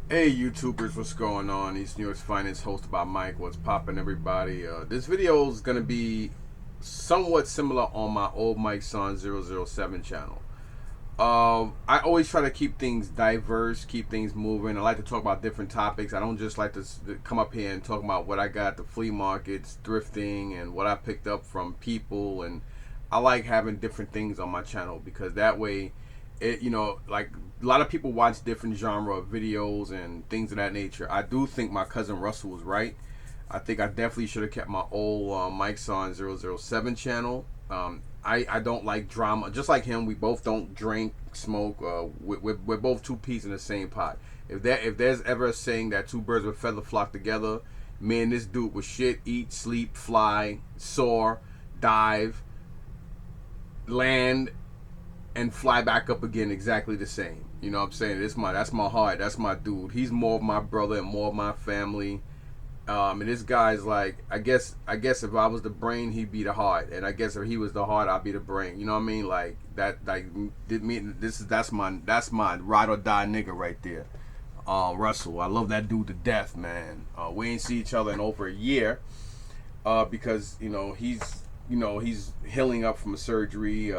Hey YouTubers, what's going on? East New York's finest, hosted by Mike. What's poppin', everybody? This video is gonna be somewhat similar on my old Mike Son 007 channel. I always try to keep things diverse, keep things moving. I like to talk about different topics. I don't just like to come up here and talk about what I got at the flea markets, thrifting, and what I picked up from people. And I like having different things on my channel because that way, like a lot of people watch different genre of videos and things of that nature. I do think my cousin Russell was right. I think I definitely should have kept my old Mike's on 007 channel. I don't like drama. Just like him, we both don't drink, smoke. We're both two peas in the same pot. If there's ever a saying that two birds with a feather flock together, me and this dude was shit, eat, sleep, fly, soar, dive, land, and fly back up again exactly the same. You know what I'm saying? That's my heart. That's my dude. He's more of my brother and more of my family. And this guy's like, I guess if I was the brain, he'd be the heart, and I guess if he was the heart, I'd be the brain. You know what I mean? Like that. Like did me. That's my ride or die nigga right there. Russell, I love that dude to death, man. We ain't see each other in over a year, because he's healing up from a surgery.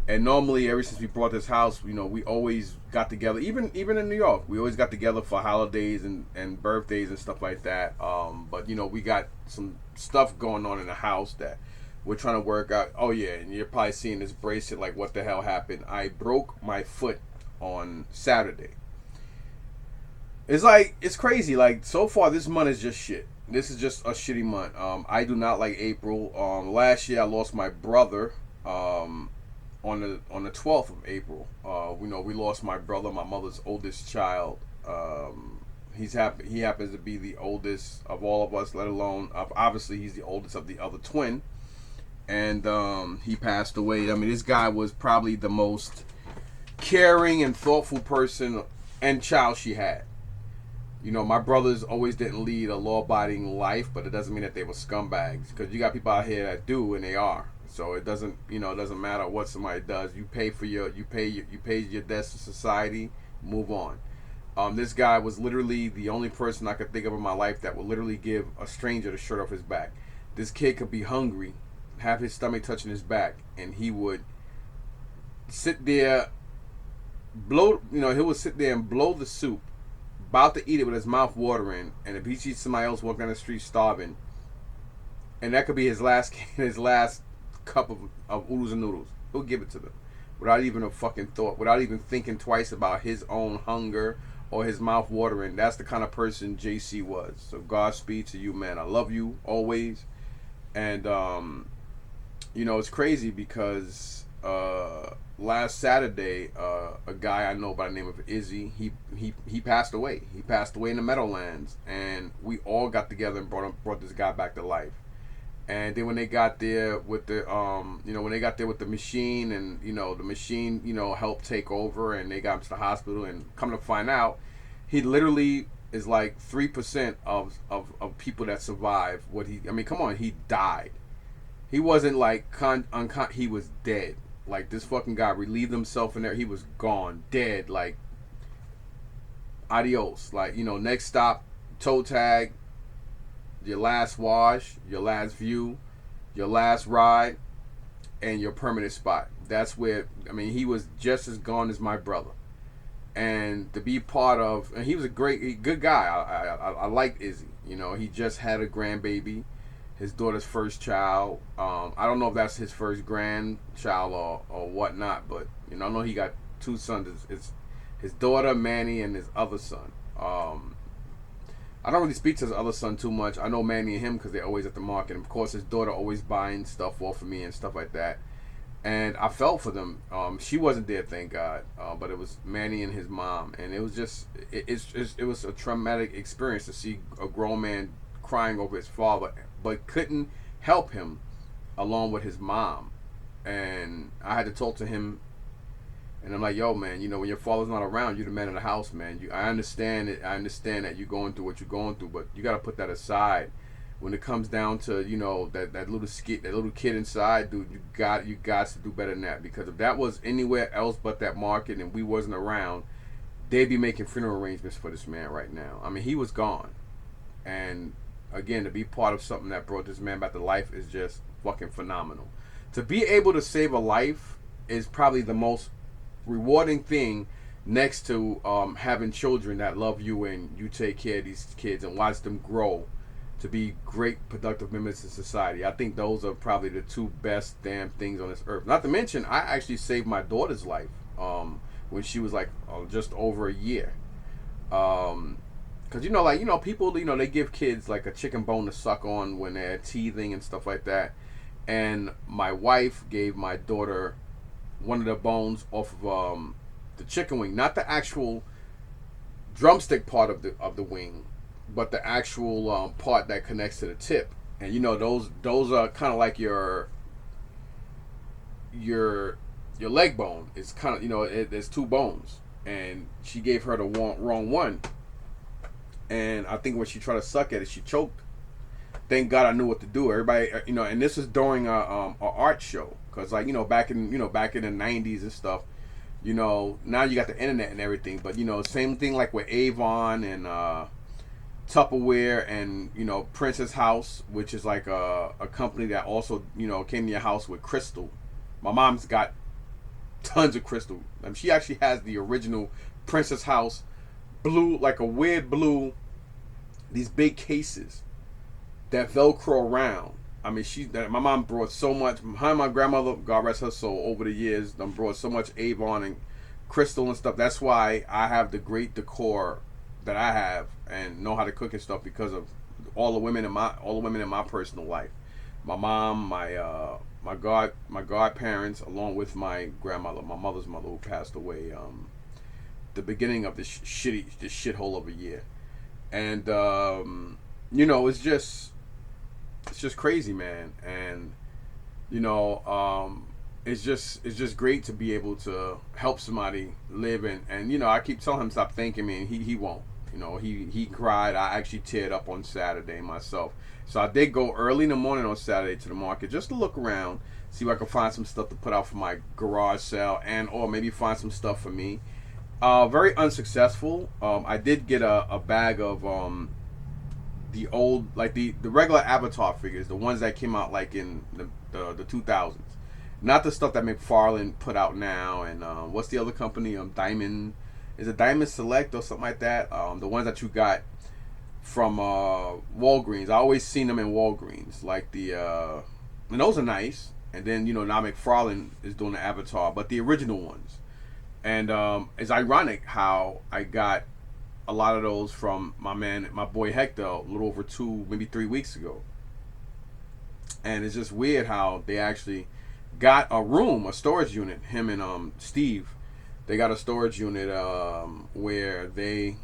And normally, ever since we bought this house, we always got together. Even in New York, we always got together for holidays and birthdays and stuff like that. But we got some stuff going on in the house that we're trying to work out. Oh yeah, and you're probably seeing this bracelet. Like, what the hell happened? I broke my foot on Saturday. It's crazy. Like, so far, this month is just shit. This is just a shitty month. I do not like April. Last year I lost my brother. On the 12th of April. We lost my brother, my mother's oldest child. He happens to be the oldest of all of us, let alone obviously he's the oldest of the other twin. And he passed away. I mean, this guy was probably the most caring and thoughtful person and child she had. My brothers always didn't lead a law-abiding life, but it doesn't mean that they were scumbags. Because you got people out here that do, and they are. So it doesn't matter what somebody does. You pay your debts to society. Move on. This guy was literally the only person I could think of in my life that would literally give a stranger the shirt off his back. This kid could be hungry, have his stomach touching his back, and he would sit there, he would sit there and blow the soup, about to eat it with his mouth watering, and if he sees somebody else walking down the street starving, and that could be his last his last cup of oodles and noodles, he'll give it to them without even a fucking thought, without even thinking twice about his own hunger or his mouth watering. That's the kind of person JC was. So Godspeed to you, man. I love you always. And it's crazy because last Saturday, a guy I know by the name of Izzy, he passed away. He passed away in the Meadowlands, and we all got together and brought this guy back to life. And then when they got there with the machine, and the machine helped take over, and they got him to the hospital, and come to find out, he literally is like 3% of people that survive what he. I mean, come on, he died. He wasn't like he was dead. Like, this fucking guy relieved himself in there. He was gone, dead. Like, adios. Like, next stop, toe tag, your last wash, your last view, your last ride, and your permanent spot. That's where, I mean, he was just as gone as my brother. And to be part of, and he was a good guy. I liked Izzy. He just had a grandbaby, his daughter's first child. I don't know if that's his first grandchild or whatnot, but I know he got two sons. It's his daughter Manny and his other son. I don't really speak to his other son too much. I know Manny and him because they're always at the market. And of course, his daughter always buying stuff off of me and stuff like that. And I felt for them. She wasn't there, thank God. But it was Manny and his mom, and it was just it was a traumatic experience to see a grown man crying over his father, but couldn't help him, along with his mom. And I had to talk to him, and I'm like, yo, man, when your father's not around, you're the man of the house, man. I understand it. I understand that you're going through what you're going through, but you got to put that aside. When it comes down to that little kid inside, dude, you got to do better than that. Because if that was anywhere else but that market and we wasn't around, they'd be making funeral arrangements for this man right now. I mean, he was gone, and again, to be part of something that brought this man back to life is just fucking phenomenal. To be able to save a life is probably the most rewarding thing, next to having children that love you and you take care of these kids and watch them grow to be great productive members of society. I think those are probably the two best damn things on this earth. Not to mention, I actually saved my daughter's life when she was like just over a year. Because people, they give kids like a chicken bone to suck on when they're teething and stuff like that. And my wife gave my daughter one of the bones off of the chicken wing, not the actual drumstick part of the wing, but the actual part that connects to the tip. And those are kind of like your leg bone. It's kind of there's two bones, and she gave her the wrong one. And I think when she tried to suck at it, she choked. Thank God I knew what to do. Everybody, and this was during a art show, because back in the 90s and stuff. Now you got the internet and everything, but same thing like with Avon and Tupperware and Princess House, which is like a company that also came to your house with crystal. My mom's got tons of crystal. She actually has the original Princess House blue, like a weird blue, these big cases that Velcro around. I mean, my mom brought so much. My grandmother, God rest her soul, over the years, brought so much Avon and crystal and stuff. That's why I have the great decor that I have and know how to cook and stuff, because of all the women in my personal life. My mom, my godparents, along with my grandmother, my mother's mother, who passed away the beginning of this shithole of a year. And it's just crazy, man. And it's just great to be able to help somebody live. And I keep telling him stop thanking me, and he won't. He cried. I actually teared up on Saturday myself. So I did go early in the morning on Saturday to the market just to look around, see if I could find some stuff to put out for my garage sale, and or maybe find some stuff for me. Very unsuccessful. I did get a bag of the old, like the regular Avatar figures, the ones that came out like in the 2000s, not the stuff that McFarlane put out now. And what's the other company? Diamond, is it Diamond Select or something like that? The ones that you got from Walgreens. I always seen them in Walgreens, like and those are nice. And then now McFarlane is doing the Avatar, but the original ones. And it's ironic how I got a lot of those from my boy Hector, a little over 2, maybe 3 weeks ago. And it's just weird how they actually got a storage unit. Him and Steve, they got a storage unit where they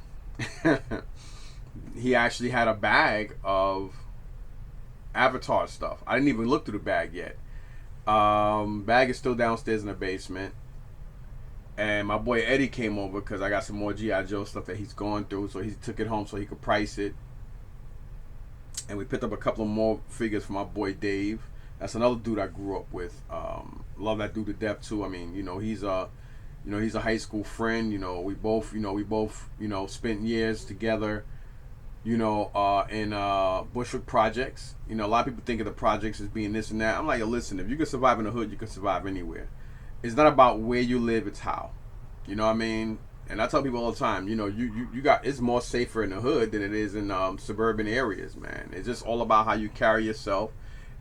he actually had a bag of Avatar stuff. I didn't even look through the bag yet. Bag is still downstairs in the basement. And my boy Eddie came over because I got some more G.I. Joe stuff that he's going through, so he took it home so he could price it. And we picked up a couple of more figures for my boy Dave. That's another dude I grew up with. Love that dude to death too. I mean, he's a high school friend. We both spent years together. In Bushwick projects. A lot of people think of the projects as being this and that. I'm like, listen, if you can survive in the hood, you can survive anywhere. It's not about where you live, it's how. You know what I mean? And I tell people all the time, it's more safer in the hood than it is in suburban areas, man. It's just all about how you carry yourself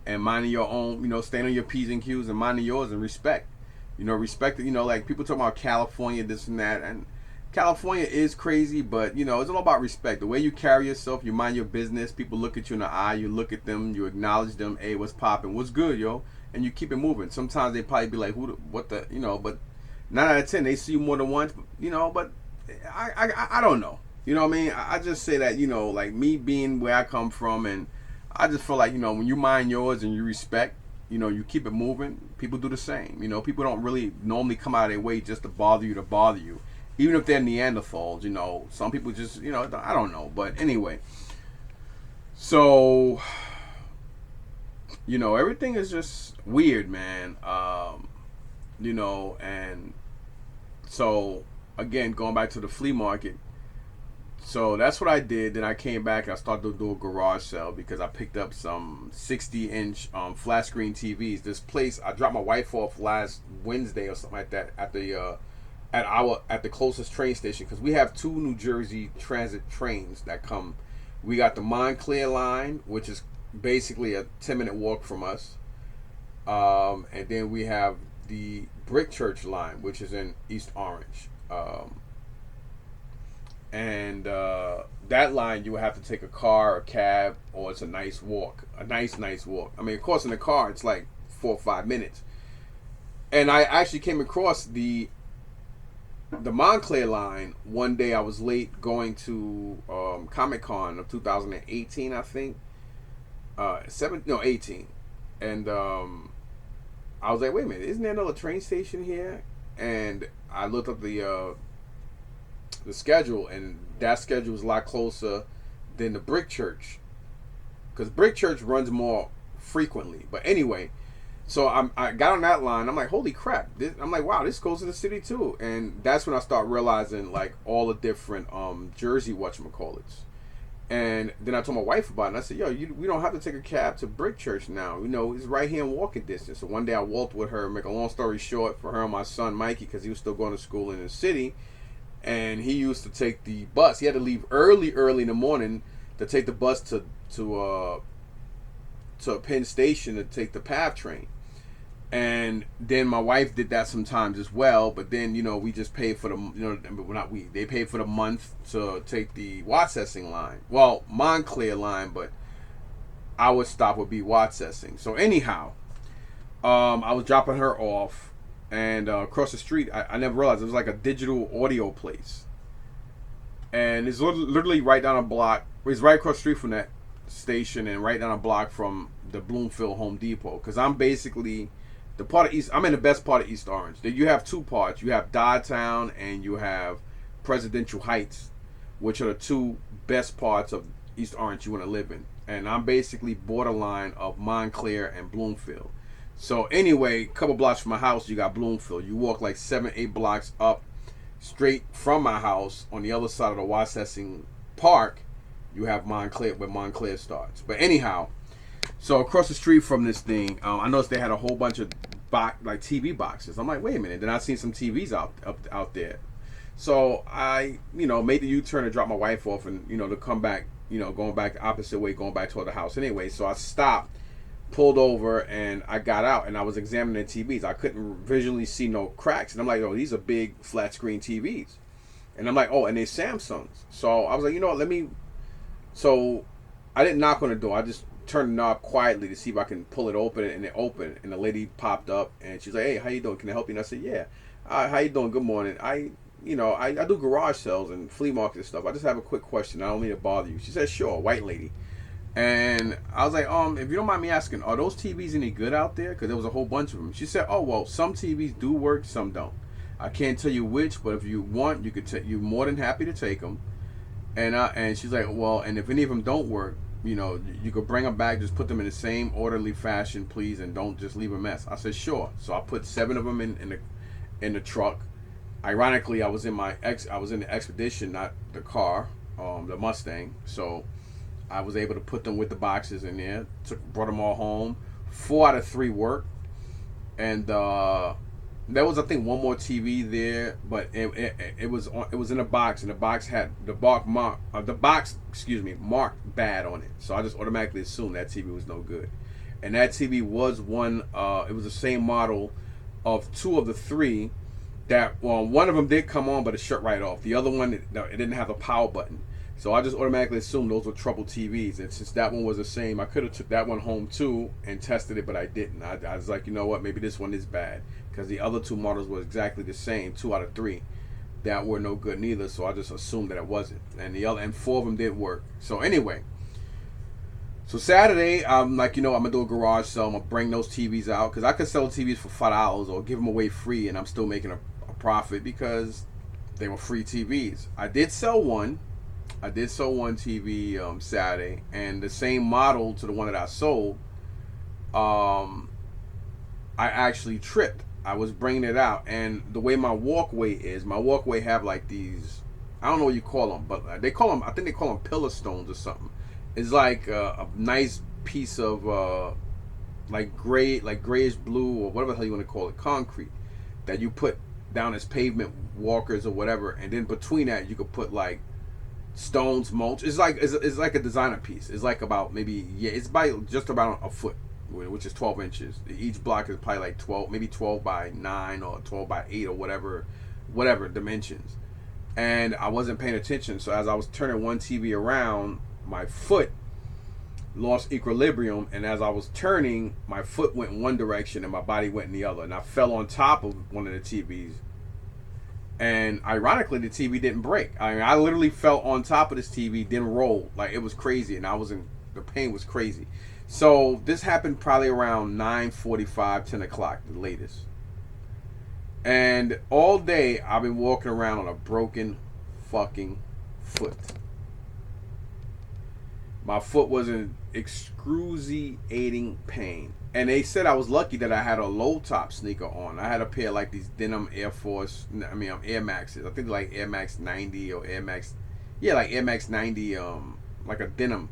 and minding your own, staying on your P's and Q's and minding yours, and respect. Respect, like people talk about California, this and that, and California is crazy, but it's all about respect. The way you carry yourself, you mind your business, people look at you in the eye, you look at them, you acknowledge them, hey, what's poppin', what's good, yo? And you keep it moving. Sometimes they probably be like, but 9 out of 10 they see you more than once, but I don't know. You know what I mean? I just say that, like me being where I come from, and I just feel like, when you mind yours and you respect, you keep it moving, people do the same. People don't really normally come out of their way just to bother you. Even if they're Neanderthals, some people just, I don't know. But anyway, so, everything is just weird, man. And so, again, going back to the flea market. So that's what I did. Then I came back and I started to do a garage sale because I picked up some 60-inch flat screen TVs. This place, I dropped my wife off last Wednesday or something like that at the at the closest train station, because we have two New Jersey transit trains that come. We got the Montclair line, which is basically a 10-minute walk from us, and then we have the Brick Church line, which is in East Orange. And that line, you would have to take a car, a cab, or it's a nice walk, a nice walk. I mean, of course, in the car, it's like 4 or 5 minutes. And I actually came across the Montclair line one day. I was late going to Comic Con of 2018, I think. 18. And I was like, wait a minute, isn't there another train station here? And I looked up the schedule, and that schedule is a lot closer than the Brick Church, because Brick Church runs more frequently. But anyway, so I got on that line. I'm like, holy crap! I'm like, wow, this goes to the city too. And that's when I start realizing like all the different Jersey whatchamacallits. And then I told my wife about it, and I said, yo, we don't have to take a cab to Brick Church now. You know, it's right here in walking distance. So one day I walked with her. Make a long story short, for her and my son Mikey, because he was still going to school in the city. And he used to take the bus. He had to leave early in the morning to take the bus to Penn Station to take the PATH train. And then my wife did that sometimes as well. But then, you know, we just paid for the, you know, not we, they paid for the month to take the Watsessing line. Well, Montclair line, but our stop would be Watsessing. So anyhow, I was dropping her off. And across the street, I never realized it was like a digital audio place. And it's literally right down a block. It's right across the street from that station, and right down a block from the Bloomfield Home Depot. Because I'm basically the part of East. I'm in the best part of East Orange. You have two parts. You have Dodgetown and you have Presidential Heights, which are the two best parts of East Orange you want to live in. And I'm basically borderline of Montclair and Bloomfield. So anyway, a couple blocks from my house, you got Bloomfield. You walk like 7-8 blocks up straight from my house on the other side of the Wassessing Park, you have Montclair, where Montclair starts. But anyhow, so across the street from this thing, I noticed they had a whole bunch of like TV boxes. I'm like, wait a minute. Then I seen some TVs out there. So I, you know, made the U-turn and dropped my wife off, and you know, to come back, you know, going back the opposite way, going back toward the house. Anyway, so I stopped, pulled over, and I got out, and I was examining the TVs. I couldn't visually see no cracks, and I'm like, oh, these are big flat screen TVs. And I'm like, oh, and they're Samsungs. So I was like, you know what, so I didn't knock on the door. I just turned the knob quietly to see if I can pull it open, and it opened, and the lady popped up, and she's like, hey, how you doing? Can I help you? And I said, yeah. How you doing? Good morning. I do garage sales and flea market and stuff. I just have a quick question. I don't mean to bother you. She said, sure, white lady. And I was like, if you don't mind me asking, are those TVs any good out there? Because there was a whole bunch of them. She said, oh, well, some TVs do work, some don't. I can't tell you which, but if you want, you could you're more than happy to take them. And she's like, well, and if any of them don't work, you know, you could bring them back, just put them in the same orderly fashion, please, and don't just leave a mess. I said, sure. So I put 7 of them in the truck. Ironically, I was in the Expedition, not the car, the Mustang. So I was able to put them with the boxes in there. Brought them all home. 4 out of 3 worked, and there was, I think, one more TV there, but it was in a box, and the box had the box marked bad on it. So I just automatically assumed that TV was no good, and that TV was one. It was the same model of 2 of the 3. That one of them did come on, but it shut right off. The other one, it didn't have a power button. So I just automatically assumed those were troubled TVs. And since that one was the same, I could have took that one home too and tested it, but I didn't. I was like, you know what, maybe this one is bad. Because the other 2 models were exactly the same, 2 out of 3. That were no good neither, so I just assumed that it wasn't. And 4 of them did work. So anyway, so Saturday, I'm like, you know, I'm going to do a garage sale. I'm going to bring those TVs out. Because I could sell TVs for $5 or give them away free, and I'm still making a profit because they were free TVs. I did sell one TV Saturday, and the same model to the one that I sold, I actually tripped. I was bringing it out, and the way my walkway have like these, I don't know what you call them, but they call them, I think they call them pillar stones or something. It's like a nice piece of like gray, like grayish blue or whatever the hell you want to call it, concrete that you put down as pavement walkers or whatever, and then between that you could put like stones, mulch. It's like a designer piece. It's like about maybe, yeah, it's by just about a foot, which is 12 inches. Each block is probably like 12, maybe 12 by 9 or 12 by 8 or whatever dimensions. And I wasn't paying attention, so as I was turning one TV around, my foot lost equilibrium, and as I was turning, my foot went in one direction and my body went in the other, and I fell on top of one of the TVs. And ironically, the TV didn't break. I mean, I literally fell on top of this TV, didn't roll. Like, it was crazy, and the pain was crazy. So this happened probably around 9:45, 10 o'clock, the latest. And all day I've been walking around on a broken fucking foot. My foot was in excruciating pain. And they said I was lucky that I had a low top sneaker on. I had a pair of like these denim Air Maxes. I think like Air Max 90 or Air Max, yeah, like Air Max 90, like a denim.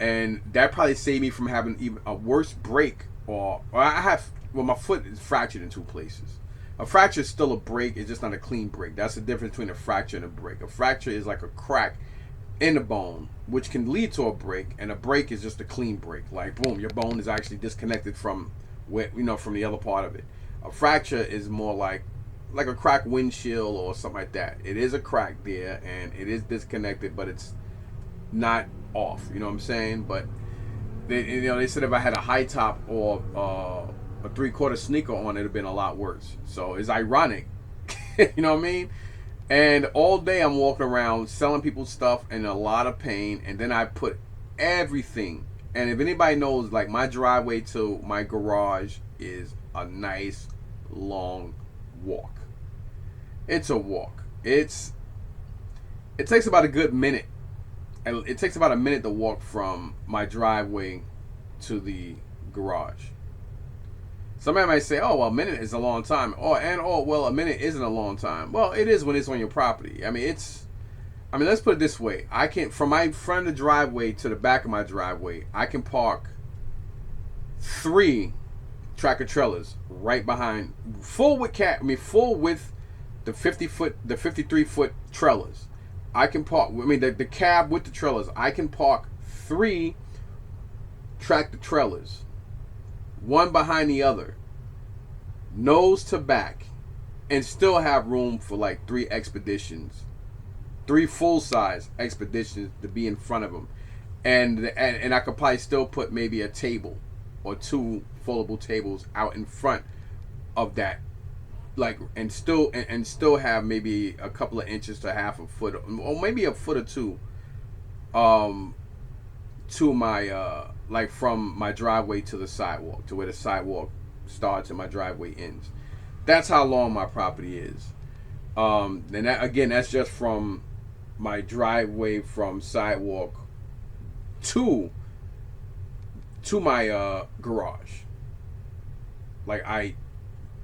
And that probably saved me from having even a worse break. My foot is fractured in two places. A fracture is still a break, it's just not a clean break. That's the difference between a fracture and a break. A fracture is like a crack in the bone, which can lead to a break, and a break is just a clean break. Like, boom, your bone is actually disconnected from from the other part of it. A fracture is more like a cracked windshield or something like that. It is a crack there, and it is disconnected, but it's not off. You know what I'm saying? But they said if I had a high top or a 3/4 sneaker on, it'd have been a lot worse. So it's ironic. You know what I mean? And all day I'm walking around selling people stuff in a lot of pain, and then I put everything. And if anybody knows, like, my driveway to my garage is a nice long walk. It's a walk. It takes about a good minute. And it takes about a minute to walk from my driveway to the garage. Somebody might say, "Oh, well, a minute is a long time." Well, a minute isn't a long time. Well, it is when it's on your property. I mean, let's put it this way: from my front of the driveway to the back of my driveway, I can park 3 tractor trailers right behind, full width the 53-foot trailers. I can park. I mean, the cab with the trailers. I can park 3 tractor trailers, one behind the other, nose to back, and still have room for like 3 expeditions, 3 full-size expeditions to be in front of them, and I could probably still put maybe a table or 2 foldable tables out in front of that, like, and still have maybe a couple of inches to half a foot, or maybe a foot or 2, to my like from my driveway to the sidewalk, to where the sidewalk starts and my driveway ends. That's how long my property is. And that, again, that's just from my driveway from sidewalk to my garage. Like,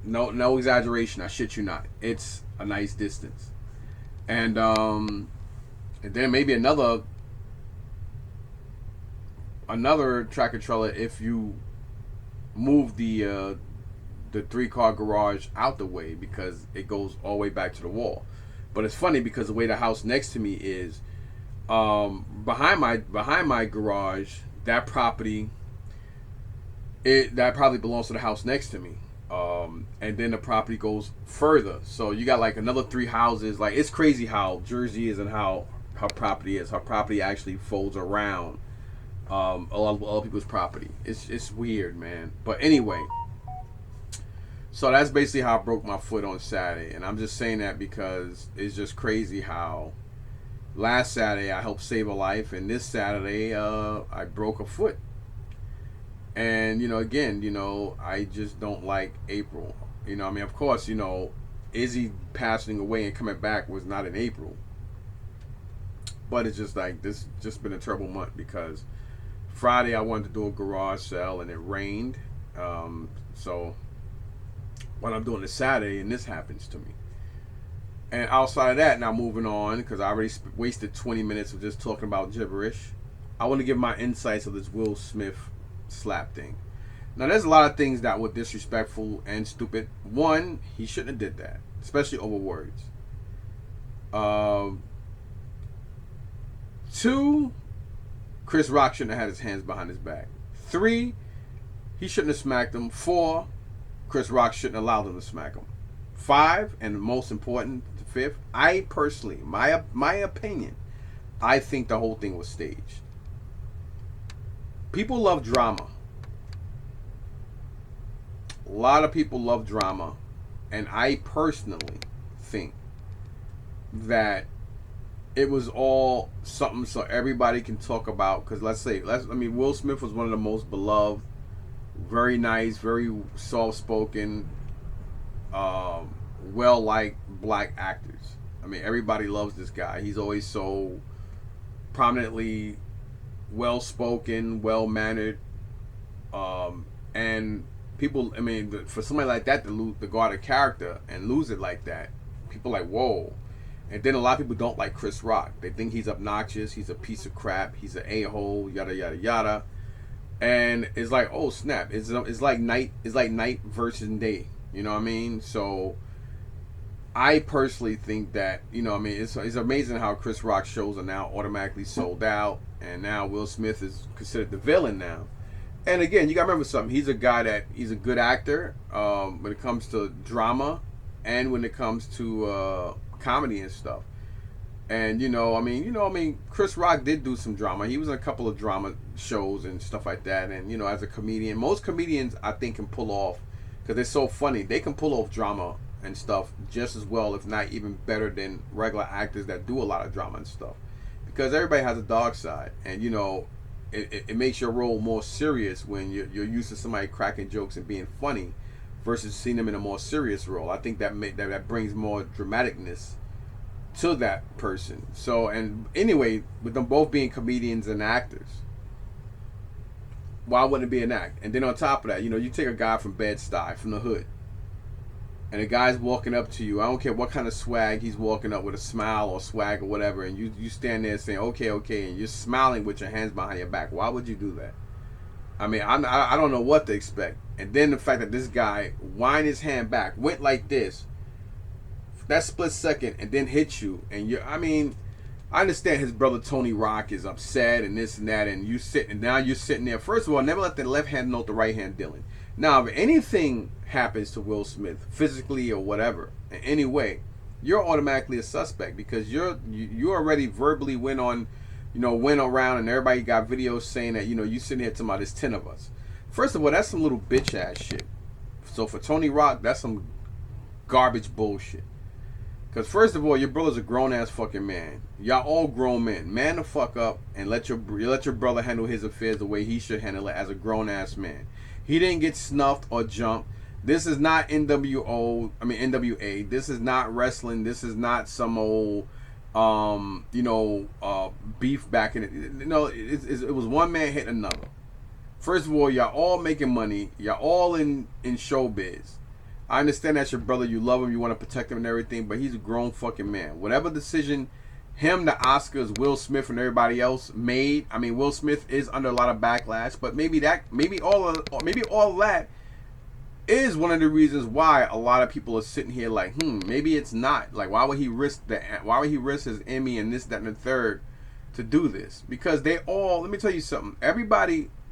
no exaggeration, I shit you not. It's a nice distance. And then maybe another tractor trailer if you move the 3-car garage out the way, because it goes all the way back to the wall. But it's funny because the way the house next to me is, behind my garage, that property belongs to the house next to me. And then the property goes further, so you got like another 3 houses. Like, it's crazy how Jersey is and how her property is. Her property actually folds around a lot of other people's property. It's weird, man. But anyway, so that's basically how I broke my foot on Saturday, and I'm just saying that because it's just crazy how last Saturday I helped save a life, and this Saturday I broke a foot. And again, I just don't like April. I mean, of course, Izzy passing away and coming back was not in April, but it's just like this just been a terrible month, because Friday I wanted to do a garage sale and it rained, so when I'm doing a Saturday and this happens to me. And outside of that, now moving on, because I already wasted 20 minutes of just talking about gibberish, I want to give my insights of this Will Smith slap thing. Now, there's a lot of things that were disrespectful and stupid. One, he shouldn't have did that, especially over words. Two, Chris Rock shouldn't have had his hands behind his back. Three, he shouldn't have smacked him. Four, Chris Rock shouldn't have allowed him to smack him. Five, and most important, the fifth, I personally, my opinion, I think the whole thing was staged. People love drama. A lot of people love drama, and I personally think that it was all something so everybody can talk about. Because Will Smith was one of the most beloved, very nice, very soft-spoken, well-liked black actors. I mean, everybody loves this guy. He's always so prominently well-spoken, well-mannered, and people, I mean, for somebody like that to go out of character and lose it like that, people like, whoa. And then a lot of people don't like Chris Rock. They think he's obnoxious, he's a piece of crap, he's an a-hole, yada yada yada. And it's like, oh snap! It's like night versus day. You know what I mean? So I personally think that, you know, I mean, it's amazing how Chris Rock shows are now automatically sold out, and now Will Smith is considered the villain now. And again, you gotta remember something. He's a guy he's a good actor when it comes to drama, and when it comes to comedy and stuff. And Chris Rock did do some drama. He was in a couple of drama shows and stuff like that. And as a comedian, most comedians I think can pull off, because they're so funny, they can pull off drama and stuff just as well, if not even better, than regular actors that do a lot of drama and stuff. Because everybody has a dark side, and it makes your role more serious when you're used to somebody cracking jokes and being funny, versus seeing them in a more serious role. I think that brings more dramaticness to that person. So, and anyway, with them both being comedians and actors, why wouldn't it be an act? And then on top of that, you take a guy from Bed-Stuy, from the hood, and a guy's walking up to you. I don't care what kind of swag he's walking up with, a smile or swag or whatever, and you stand there saying, okay, and you're smiling with your hands behind your back. Why would you do that? I mean, I don't know what to expect. And then the fact that this guy wind his hand back, went like this, that split second, and then hit you, and I understand his brother Tony Rock is upset and this and that, and you're sitting there. First of all, never let the left hand know what the right hand dealing. Now, if anything happens to Will Smith, physically or whatever, in any way, you're automatically a suspect, because you already verbally went around, and everybody got videos saying that, you sitting here talking about there's 10 of us. First of all, that's some little bitch ass shit. So for Tony Rock, that's some garbage bullshit. Because first of all, your brother's a grown ass fucking man. Y'all all grown men. Man the fuck up and let your brother handle his affairs the way he should handle it as a grown ass man. He didn't get snuffed or jumped. This is not NWA. This is not wrestling. This is not some old beef back in it. It was one man hitting another. First of all, y'all all making money. Y'all all in showbiz. I understand that's your brother. You love him. You want to protect him and everything. But he's a grown fucking man. Whatever decision him, the Oscars, Will Smith, and everybody else made. I mean, Will Smith is under a lot of backlash. But maybe all of that is one of the reasons why a lot of people are sitting here like, maybe it's not. Like, why would he risk his Emmy and this, that, and the third to do this? Because let me tell you something. A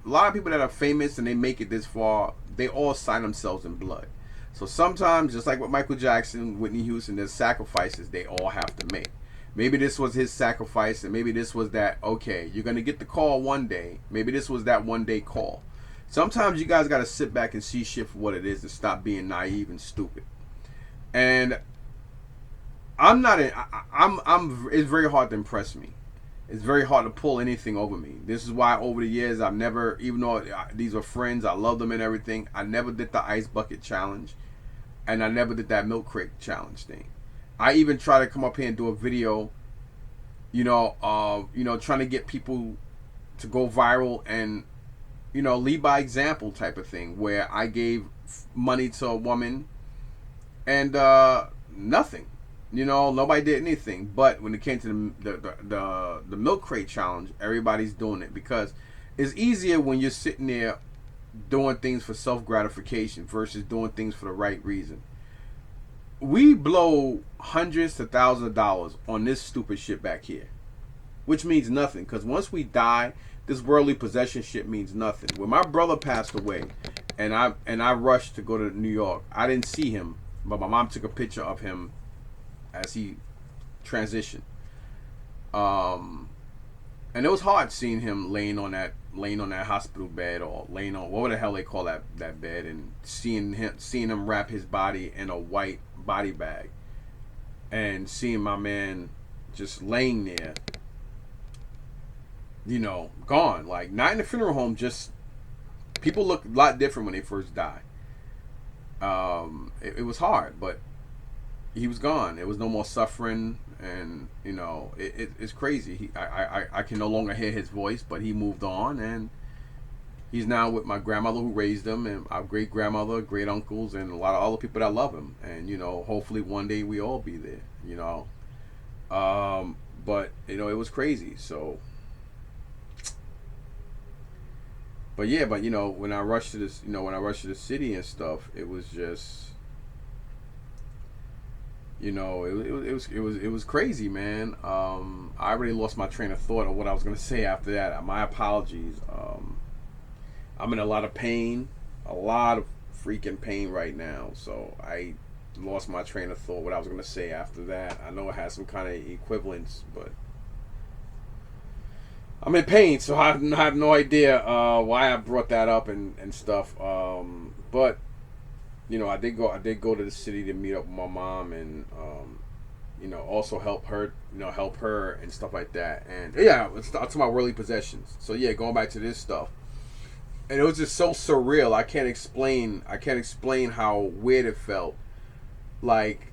lot of people that are famous and they make it this far, they all sign themselves in blood. So sometimes, just like with Michael Jackson, Whitney Houston, there's sacrifices they all have to make. Maybe this was his sacrifice, and maybe this was that, okay, you're going to get the call one day. Maybe this was that one day call. Sometimes you guys got to sit back and see shit for what it is and stop being naive and stupid. And it's very hard to impress me. It's very hard to pull anything over me. This is why over the years I've never, even though these are friends, I love them and everything, I never did the ice bucket challenge, and I never did that milk crate challenge thing. I even try to come up here and do a video, trying to get people to go viral and, lead by example type of thing, where I gave money to a woman and nothing. You know, nobody did anything. But when it came to the milk crate challenge, everybody's doing it because it's easier when you're sitting there doing things for self gratification versus doing things for the right reason. We blow hundreds to thousands of dollars on this stupid shit back here, which means nothing. Because once we die, this worldly possession shit means nothing. When my brother passed away, and I rushed to go to New York, I didn't see him, but my mom took a picture of him as he transitioned. And it was hard seeing him laying on that hospital bed, or laying on what the hell they call that bed, and seeing him wrap his body in a white body bag, and seeing my man just laying there, you know, gone. Like, not in the funeral home, just people look a lot different when they first die. It was hard, but he was gone. There was no more suffering, and you know, it's crazy. I can no longer hear his voice, but he moved on, and he's now with my grandmother who raised him, and our great grandmother, great uncles, and a lot of other people that love him. And you know, hopefully one day we all be there. You know, but you know, it was crazy. So, but yeah, but you know, when I rushed to this, you know, when I rushed to the city and stuff, it was just. You know, it was crazy, man. I already lost my train of thought of what I was gonna say after that. My apologies. I'm in a lot of pain, a lot of freaking pain right now. So I lost my train of thought. What I was gonna say after that. I know it has some kind of equivalence, but I'm in pain, so I have no idea why I brought that up and stuff. But you know, I did go to the city to meet up with my mom, and you know, also help her and stuff like that. And yeah, it's to my worldly possessions. So yeah, going back to this stuff, and it was just so surreal. I can't explain how weird it felt. Like,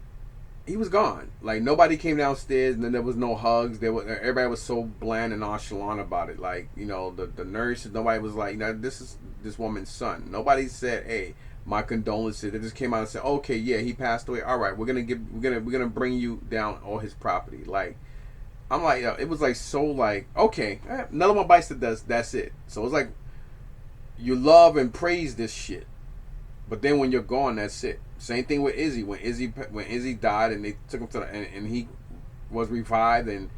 he was gone. Like, nobody came downstairs, and then there was no hugs. Everybody was so bland and nonchalant about it. Like, you know, the nurse, nobody was like, you know, this is this woman's son. Nobody said, hey, my condolences. They just came out and said, okay, yeah, he passed away. All right, we're gonna bring you down all his property. Like, I'm like, it was like so like, okay, another one bites the dust. That's it. So it's like, you love and praise this shit, but then when you're gone, that's it. Same thing with Izzy. When Izzy died, and they took him to and he was revived, and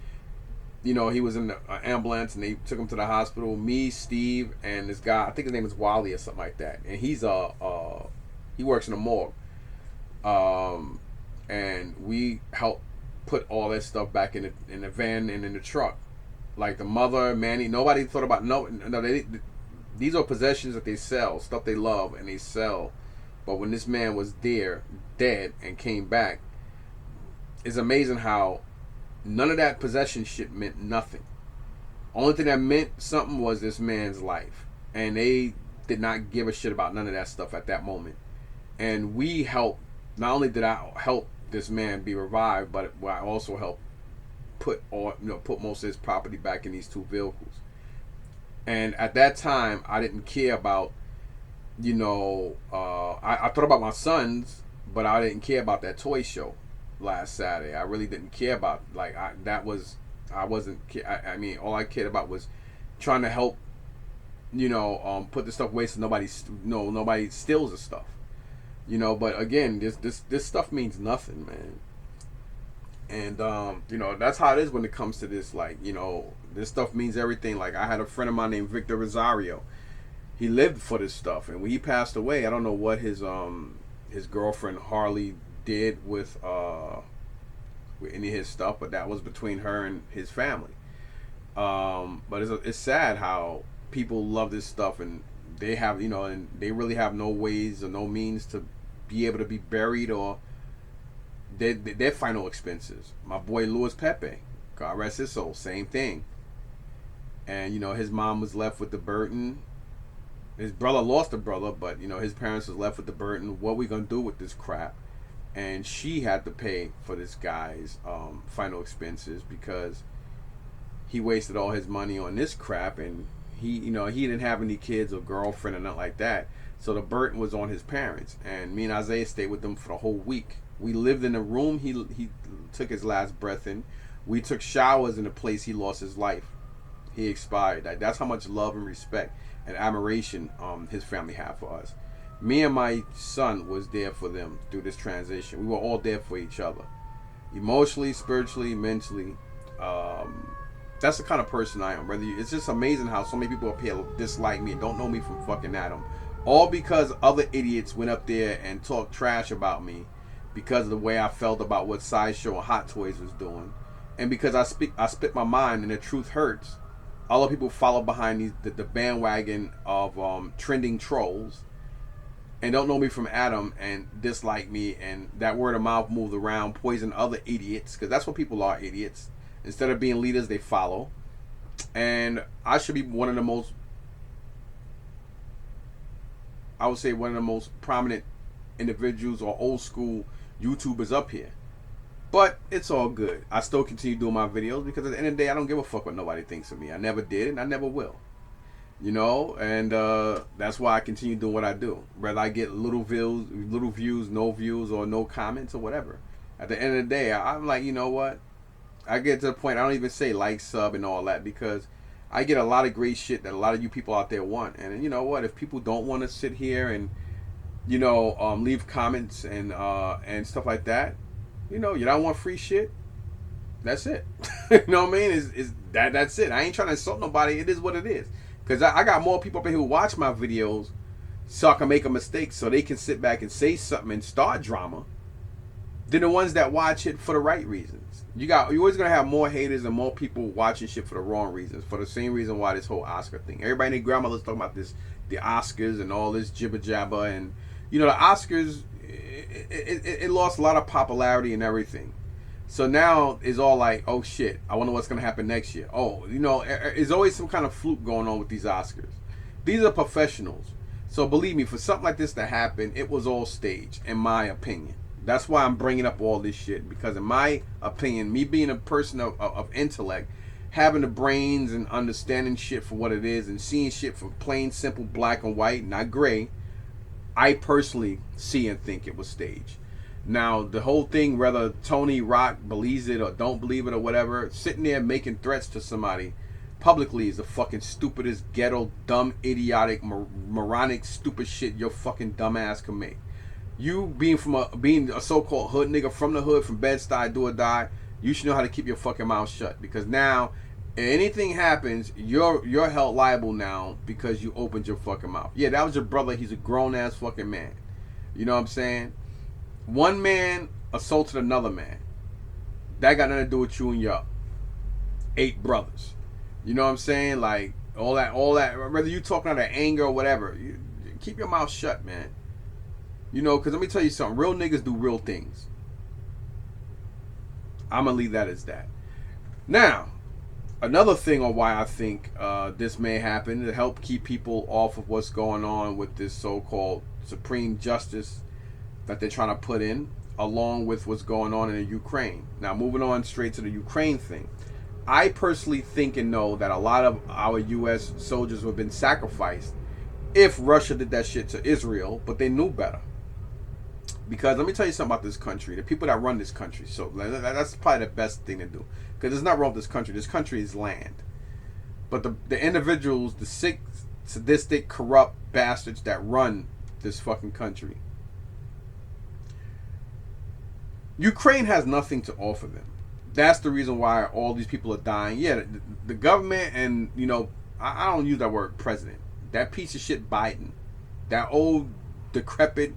you know, he was in the ambulance, and they took him to the hospital. Me, Steve, and this guy, I think his name is Wally or something like that, and he's he works in the morgue, and we helped put all that stuff back in the van and in the truck. Like the mother, Manny, nobody thought about these are possessions that they sell, stuff they love and they sell. But when this man was there, dead, and came back, it's amazing how none of that possession shit meant nothing. Only thing that meant something was this man's life. And they did not give a shit about none of that stuff at that moment. And we helped, not only did I help this man be revived, but I also helped put most of his property back in these two vehicles. And at that time, I didn't care about, you know, I thought about my sons, but I didn't care about that toy show last Saturday. I really didn't care about, like, I mean, all I cared about was trying to help, you know, put the stuff away so nobody steals the stuff, you know. But again, this stuff means nothing, man. And you know, that's how it is when it comes to this. Like, you know, this stuff means everything. Like, I had a friend of mine named Victor Rosario. He lived for this stuff, and when he passed away, I don't know what his girlfriend Harley did with any of his stuff, but that was between her and his family. But it's sad how people love this stuff, and they have, you know, and they really have no ways or no means to be able to be buried or their final expenses. My boy Louis Pepe, God rest his soul, same thing. And you know, his mom was left with the burden. His brother lost a brother, but you know, his parents was left with the burden. What we gonna do with this crap? And she had to pay for this guy's final expenses because he wasted all his money on this crap, and he didn't have any kids or girlfriend or nothing like that. So the burden was on his parents, and me and Isaiah stayed with them for the whole week. We lived in the room he took his last breath in. We took showers in the place he lost his life. He expired. That's how much love and respect and admiration his family had for us. Me and my son was there for them through this transition. We were all there for each other, emotionally, spiritually, mentally. That's the kind of person I am. It's just amazing how so many people up here dislike me and don't know me from fucking Adam, all because other idiots went up there and talked trash about me because of the way I felt about what Sideshow and Hot Toys was doing, and because I spit my mind and the truth hurts. Other people follow behind the bandwagon of trending trolls and don't know me from Adam and dislike me, and that word of mouth moves around, poison other idiots, because that's what people are, idiots. Instead of being leaders, they follow. And I should be one of the most, I would say one of the most prominent individuals or old school YouTubers up here. But it's all good. I still continue doing my videos because at the end of the day, I don't give a fuck what nobody thinks of me. I never did and I never will. You know, and that's why I continue doing what I do. Whether I get little views, no views, or no comments or whatever. At the end of the day, I'm like, you know what? I get to the point I don't even say like, sub, and all that, because I get a lot of great shit that a lot of you people out there want. And you know what? If people don't want to sit here and, you know, leave comments and stuff like that, you know, you don't want free shit. That's it. You know what I mean? That's it. I ain't trying to insult nobody. It is what it is. Because I got more people up here who watch my videos so I can make a mistake so they can sit back and say something and start drama than the ones that watch it for the right reasons. You're always going to have more haters and more people watching shit for the wrong reasons. For the same reason why this whole Oscar thing. Everybody and their grandmother's talking about this, the Oscars and all this jibber jabber. And, you know, the Oscars, it lost a lot of popularity and everything. So now it's all like, oh shit, I wonder what's going to happen next year. Oh, you know, there's always some kind of fluke going on with these Oscars. These are professionals. So believe me, for something like this to happen, it was all staged, in my opinion. That's why I'm bringing up all this shit. Because in my opinion, me being a person of intellect, having the brains and understanding shit for what it is and seeing shit for plain, simple, black and white, not gray, I personally see and think it was staged. Now, the whole thing, whether Tony Rock believes it or don't believe it or whatever, sitting there making threats to somebody publicly is the fucking stupidest, ghetto, dumb, idiotic, moronic, stupid shit your fucking dumb ass can make. You being a so-called hood nigga from the hood, from Bed-Stuy, do or die, you should know how to keep your fucking mouth shut. Because now, if anything happens, you're held liable now because you opened your fucking mouth. Yeah, that was your brother. He's a grown-ass fucking man. You know what I'm saying? One man assaulted another man. That got nothing to do with you and your 8 brothers. You know what I'm saying? Like, all that, whether you talking out of anger or whatever, keep your mouth shut, man. You know, because let me tell you something. Real niggas do real things. I'm going to leave that as that. Now, another thing on why I think this may happen to help keep people off of what's going on with this so-called Supreme Justice that they're trying to put in, along with what's going on in the Ukraine. Now, moving on straight to the Ukraine thing. I personally think and know that a lot of our U.S. soldiers would have been sacrificed if Russia did that shit to Israel, but they knew better. Because let me tell you something about this country. The people that run this country, so that's probably the best thing to do. Because there's not wrong with this country. This country is land. But the individuals, the sick, sadistic, corrupt bastards that run this fucking country, Ukraine has nothing to offer them. That's the reason why all these people are dying. Yeah, the government and, you know, I don't use that word president. That piece of shit Biden. That old, decrepit,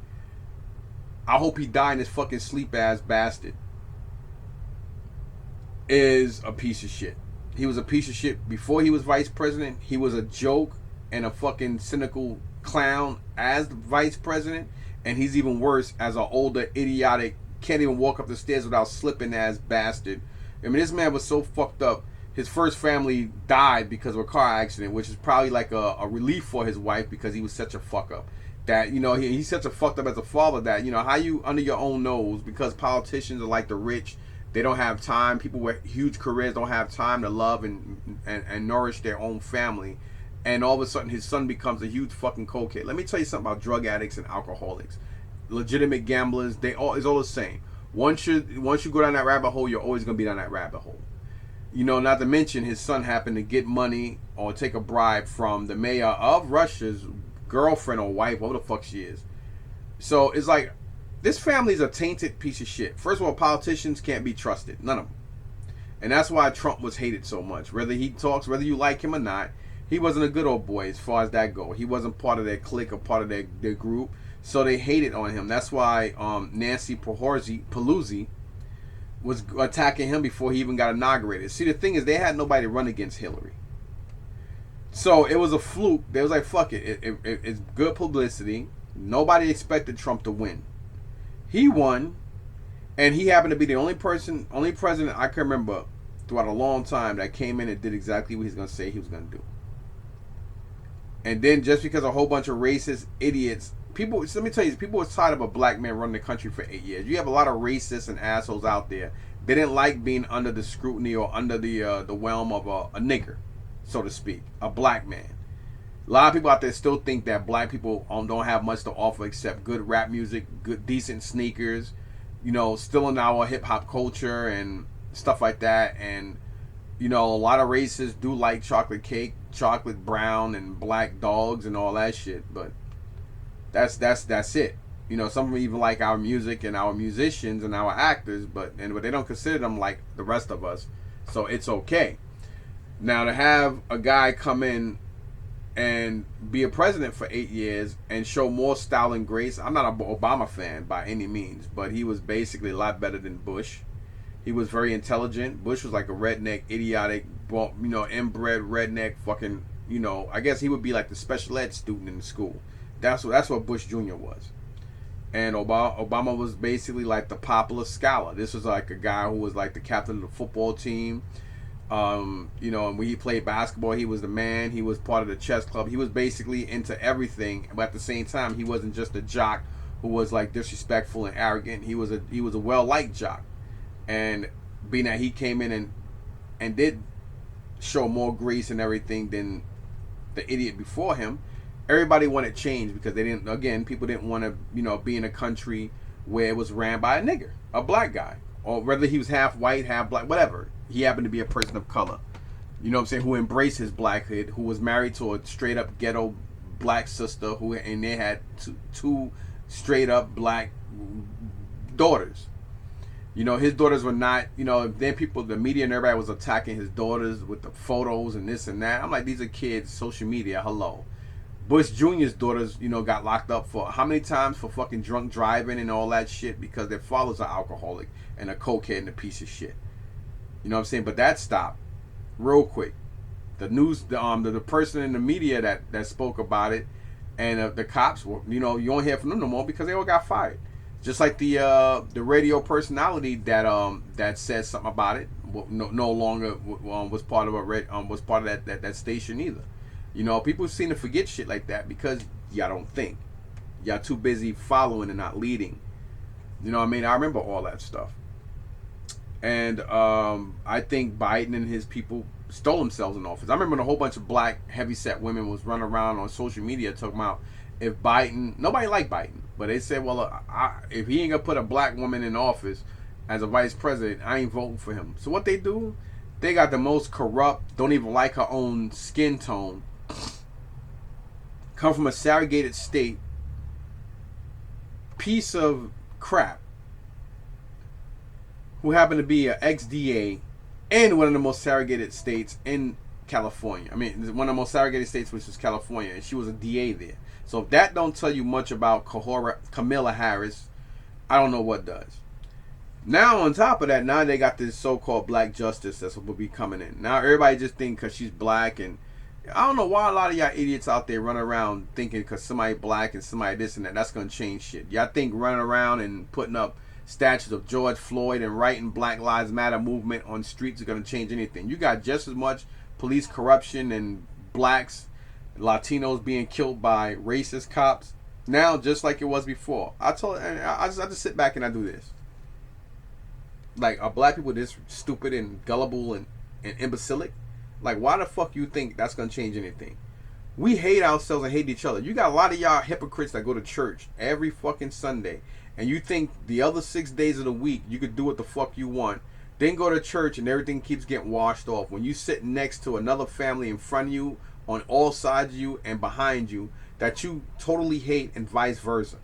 I hope he died in his fucking sleep ass bastard, is a piece of shit. He was a piece of shit before he was vice president. He was a joke and a fucking cynical clown as the vice president. And he's even worse as an older, idiotic, can't even walk up the stairs without slipping ass bastard. I mean, this man was so fucked up. His first family died because of a car accident, which is probably like a relief for his wife because he was such a fuck up. That, you know, he's such a fucked up as a father that, you know, how you under your own nose, because politicians are like the rich, they don't have time. People with huge careers don't have time to love and nourish their own family. And all of a sudden his son becomes a huge fucking cokehead. Let me tell you something about drug addicts and alcoholics. Legitimate gamblers, it's all the same. Once you go down that rabbit hole, you're always gonna be down that rabbit hole. You know, not to mention his son happened to get money or take a bribe from the mayor of Russia's girlfriend or wife, whatever the fuck she is. So it's like this family's a tainted piece of shit. First of all, politicians can't be trusted, none of them, and that's why Trump was hated so much. Whether he talks, whether you like him or not, he wasn't a good old boy as far as that go. He wasn't part of their clique or part of their group, so they hated on him. That's why Nancy Pelosi was attacking him before he even got inaugurated. See, the thing is, they had nobody to run against Hillary. So it was a fluke. They was like, fuck it. It's good publicity. Nobody expected Trump to win. He won, and he happened to be the only president I can remember throughout a long time that came in and did exactly what he's going to say he was going to do. And then just because a whole bunch of racist idiots, people, let me tell you, people was tired of a black man running the country for 8 years. You have a lot of racists and assholes out there. They didn't like being under the scrutiny or under the realm of a nigger, so to speak, a black man. A lot of people out there still think that black people don't have much to offer except good rap music, good decent sneakers, you know, still in our hip hop culture and stuff like that. And you know, a lot of racists do like chocolate cake, chocolate brown, and black dogs and all that shit. But that's it. You know, some of them even like our music and our musicians and our actors, but they don't consider them like the rest of us. So it's okay. Now to have a guy come in and be a president for 8 years and show more style and grace. I'm not an Obama fan by any means, but he was basically a lot better than Bush. He was very intelligent. Bush was like a redneck, idiotic, you know, inbred redneck fucking, you know, I guess he would be like the special ed student in the school. That's what Bush Jr. was. And Obama was basically like the popular scholar. This was like a guy who was like the captain of the football team. You know, and when he played basketball, he was the man. He was part of the chess club. He was basically into everything, but at the same time, he wasn't just a jock who was like disrespectful and arrogant. He was a well-liked jock, and being that he came in and did show more grace and everything than the idiot before him, everybody wanted change because they didn't. Again, people didn't want to, you know, be in a country where it was ran by a nigger, a black guy, or whether he was half white, half black, whatever. He happened to be a person of color, you know what I'm saying, who embraced his blackhood, who was married to a straight up ghetto black sister, and they had two straight up black daughters. You know, his daughters were not, you know, then people, the media and everybody was attacking his daughters with the photos and this and that. I'm like, these are kids, social media, hello. Bush Jr.'s daughters, you know, got locked up for how many times for fucking drunk driving and all that shit because their father's an alcoholic and a cokehead and a piece of shit. You know what I'm saying? But that stopped real quick. The news, the person in the media that spoke about it, and the cops were, you know, you don't hear from them no more because they all got fired. Just like the radio personality that said something about it no longer was part of that station either. You know, people seem to forget shit like that because y'all don't think. Y'all too busy following and not leading. You know what I mean? I remember all that stuff. And I think Biden and his people stole themselves in office. I remember when a whole bunch of black heavyset women was running around on social media talking about if Biden, nobody liked Biden, but they said, well, if he ain't gonna put a black woman in office as a vice president, I ain't voting for him. So what they do, they got the most corrupt, don't even like her own skin tone, come from a segregated state, piece of crap, who happened to be an ex-DA in one of the most segregated states in California. I mean, one of the most segregated states, which is California, and she was a DA there. So if that don't tell you much about Kamala Harris, I don't know what does. Now on top of that, now they got this so-called black justice that's what will be coming in. Now everybody just think because she's black, and I don't know why a lot of y'all idiots out there run around thinking because somebody black and somebody this and that's going to change shit. Y'all think running around and putting up statues of George Floyd and writing Black Lives Matter movement on streets are going to change anything. You got just as much police corruption and blacks, Latinos being killed by racist cops now, just like it was before. I just sit back and I do this. Like, are black people this stupid and gullible and imbecilic? Like, why the fuck you think that's going to change anything? We hate ourselves and hate each other. You got a lot of y'all hypocrites that go to church every fucking Sunday, and you think the other 6 days of the week you could do what the fuck you want. Then go to church and everything keeps getting washed off. When you sit next to another family in front of you, on all sides of you and behind you, that you totally hate, and vice versa.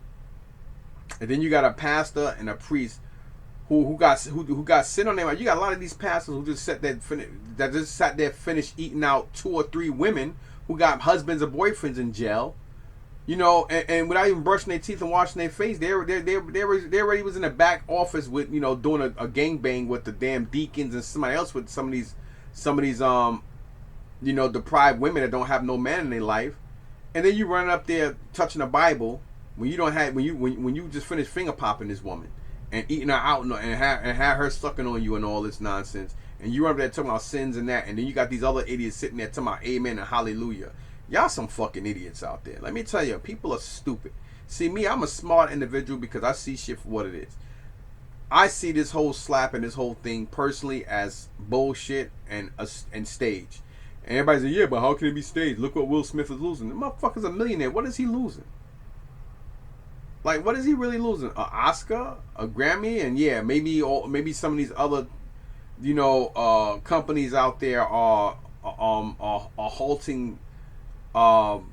And then you got a pastor and a priest who got sin on them. You got a lot of these pastors who just sat there finished eating out 2 or 3 women who got husbands or boyfriends in jail, you know, and without even brushing their teeth and washing their face, they already was in the back office with, you know, doing a gangbang with the damn deacons and somebody else, with some of these you know, deprived women that don't have no man in their life. And then you run up there touching the Bible when you don't have when you just finished finger popping this woman and eating her out and have her sucking on you and all this nonsense. And you run up there talking about sins and that, and then you got these other idiots sitting there talking about amen and hallelujah. Y'all some fucking idiots out there. Let me tell you, people are stupid. See, me, I'm a smart individual because I see shit for what it is. I see this whole slap and this whole thing personally as bullshit and stage. And everybody's like, yeah, but how can it be staged? Look what Will Smith is losing. The motherfucker's a millionaire. What is he losing? Like, what is he really losing? An Oscar? A Grammy? And yeah, maybe some of these other, you know, companies out there are halting, or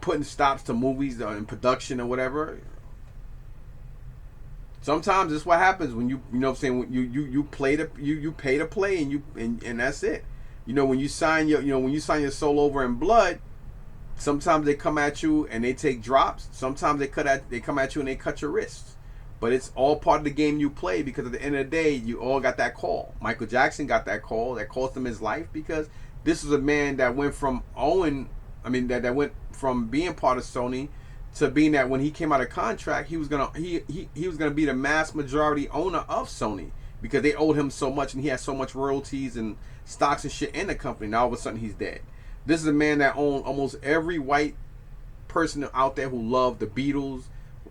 putting stops to movies in production or whatever. Sometimes it's what happens when you know what I'm saying, when you pay to play, and that's it. You know, when you sign your soul over in blood, sometimes they come at you and they take drops. Sometimes they come at you and they cut your wrists. But it's all part of the game you play, because at the end of the day, you all got that call. Michael Jackson got that call that cost him his life, because this is a man that went from that went from being part of Sony to being that when he came out of contract, he was gonna be the mass majority owner of Sony, because they owed him so much and he had so much royalties and stocks and shit in the company. Now all of a sudden he's dead. This is a man that owned almost every white person out there who loved the Beatles,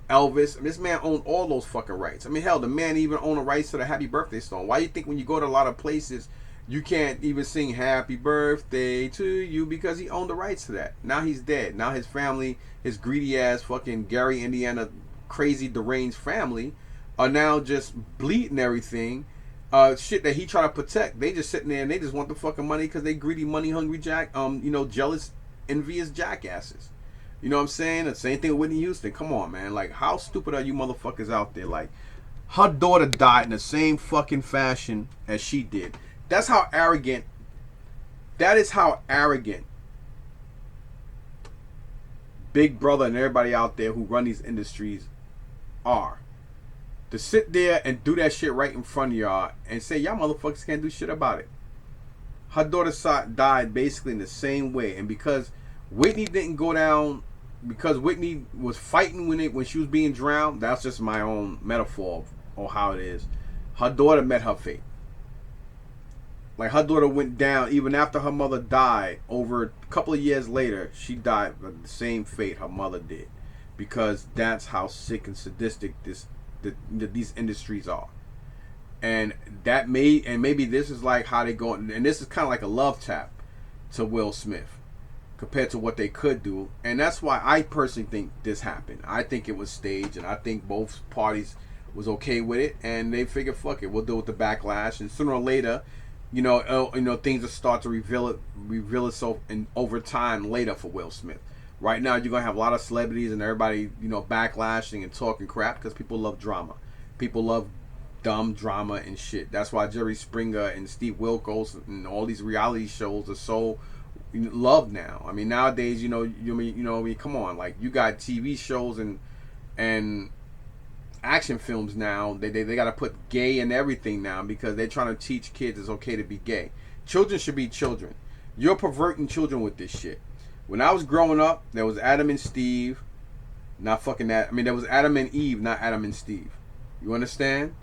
Elvis. This man owned all those fucking rights. I mean, hell, the man even owned the rights to the Happy Birthday song. Why do you think when you go to a lot of places, you can't even sing Happy Birthday to you? Because he owned the rights to that. Now he's dead. Now his family, his greedy ass fucking Gary, Indiana, crazy deranged family, are now just bleeding everything. Shit that he try to protect. They just sitting there and they just want the fucking money because they greedy, money hungry jealous, envious jackasses. You know what I'm saying? The same thing with Whitney Houston. Come on, man. Like, how stupid are you motherfuckers out there? Like, her daughter died in the same fucking fashion as she did. That's how arrogant. That is how arrogant Big Brother and everybody out there who run these industries are. To sit there and do that shit right in front of y'all and say y'all motherfuckers can't do shit about it. Her daughter died basically in the same way, and because Whitney didn't go down, because Whitney was fighting when she was being drowned. That's just my own metaphor of how it is. Her daughter met her fate. Like, her daughter went down even after her mother died. Over a couple of years later, she died of the same fate her mother did, because that's how sick and sadistic these industries are. And maybe this is like how they go, and this is kind of like a love tap to Will Smith compared to what they could do. And that's why I personally think this happened. I think it was staged, and I think both parties was okay with it, and they figured, fuck it, we'll deal with the backlash, and sooner or later, things will start to reveal itself in over time later for Will Smith. Right now, you're gonna have a lot of celebrities and everybody, backlashing and talking crap because people love drama. People love dumb drama and shit. That's why Jerry Springer and Steve Wilkos and all these reality shows are so loved now. I mean, nowadays, come on, like, you got TV shows and action films now. They got to put gay in everything now because they're trying to teach kids it's okay to be gay. Children should be children. You're perverting children with this shit. When I was growing up, there was Adam and Steve, not fucking that. I mean, there was Adam and Eve, not Adam and Steve. You understand?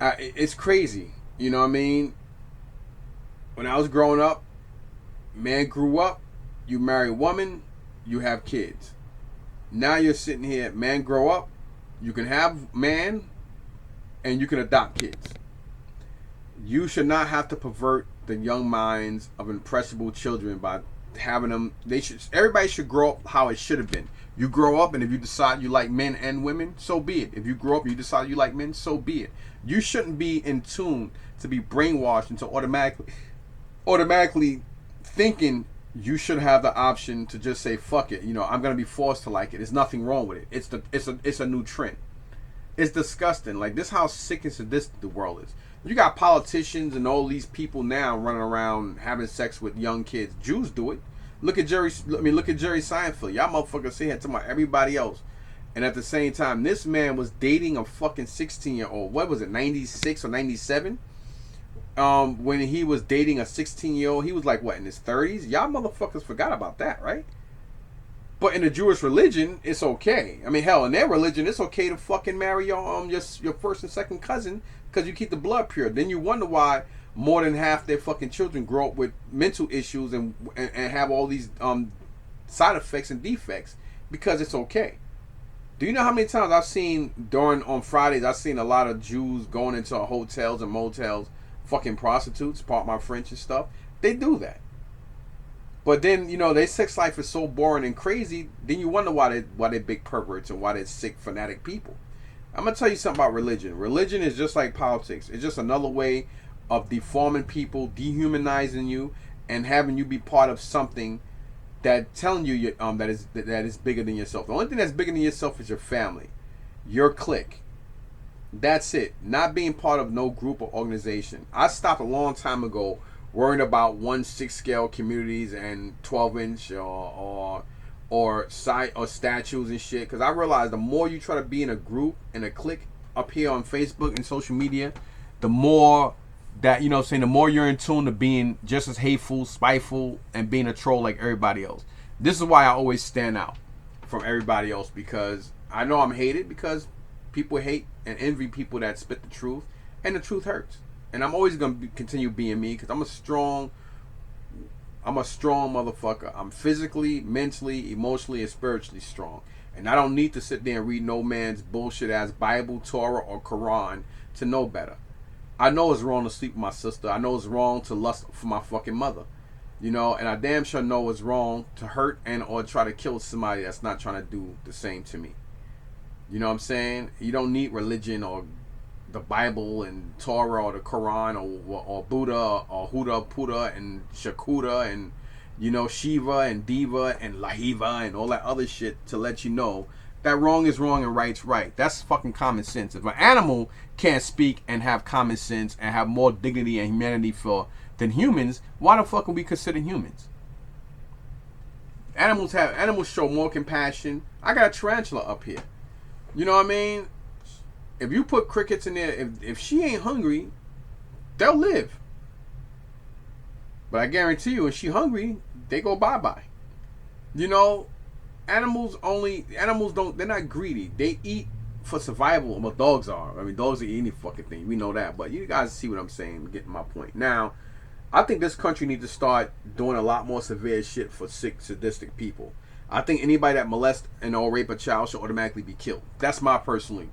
It's crazy. You know what I mean? When I was growing up, man grew up, you marry a woman, you have kids. Now you're sitting here, man grow up, you can have man, and you can adopt kids. You should not have to pervert the young minds of impressionable children by having them. Everybody should grow up how it should have been. You grow up, and if you decide you like men and women, so be it. If you grow up and you decide you like men, so be it. You shouldn't be in tune to be brainwashed into automatically thinking you should have the option to just say fuck it. I'm gonna be forced to like it. There's nothing wrong with it. It's a new trend. It's disgusting. Like, this how sick and sadistic the world is. You got politicians and all these people now running around having sex with young kids. Jews do it. Look at Jerry Seinfeld. Y'all motherfuckers sit here talking about everybody else. And at the same time, this man was dating a fucking 16-year-old. What was it, 96 or 97? When he was dating a 16-year-old, he was like, what, in his 30s? Y'all motherfuckers forgot about that, right? But in the Jewish religion, it's okay. I mean, hell, in their religion, it's okay to fucking marry your first and second cousin because you keep the blood pure. Then you wonder why more than half their fucking children grow up with mental issues and have all these side effects and defects because it's okay. Do you know how many times I've seen on Fridays, I've seen a lot of Jews going into hotels and motels, fucking prostitutes, part my French and stuff. They do that. But then, their sex life is so boring and crazy, then you wonder why they're big perverts and why they're sick, fanatic people. I'm going to tell you something about religion. Religion is just like politics. It's just another way of deforming people, dehumanizing you, and having you be part of something that telling you that is bigger than yourself. The only thing that's bigger than yourself is your family, your clique. That's it. Not being part of no group or organization. I stopped a long time ago worrying about 1/6 scale communities and 12-inch or statues and shit. Because I realized the more you try to be in a group and a clique up here on Facebook and social media, the more that, the more you're in tune to being just as hateful, spiteful, and being a troll like everybody else. This is why I always stand out from everybody else, because I know I'm hated because people hate and envy people that spit the truth, and the truth hurts. And I'm always going to continue being me because I'm a strong motherfucker. I'm physically, mentally, emotionally, and spiritually strong. And I don't need to sit there and read no man's bullshit ass Bible, Torah, or Quran to know better. I know it's wrong to sleep with my sister. I know it's wrong to lust for my fucking mother. And I damn sure know it's wrong to hurt and or try to kill somebody that's not trying to do the same to me. You know what I'm saying? You don't need religion or the Bible and Torah or the Quran or Buddha or Huda Puda and Shakuda and Shiva and Diva and Lahiva and all that other shit to let you know that wrong is wrong and right's right. That's fucking common sense. If an animal can't speak and have common sense and have more dignity and humanity than humans, why the fuck are we considered humans? Animals show more compassion. I got a tarantula up here. You know what I mean? If you put crickets in there, if she ain't hungry, they'll live. But I guarantee you, if she hungry, they go bye-bye. Animals they're not greedy. They eat for survival. Well, dogs are. I mean, dogs eat any fucking thing. We know that. But you guys see what I'm saying, getting my point. Now, I think this country needs to start doing a lot more severe shit for sick, sadistic people. I think anybody that molest and or rape a child should automatically be killed. That's my personally.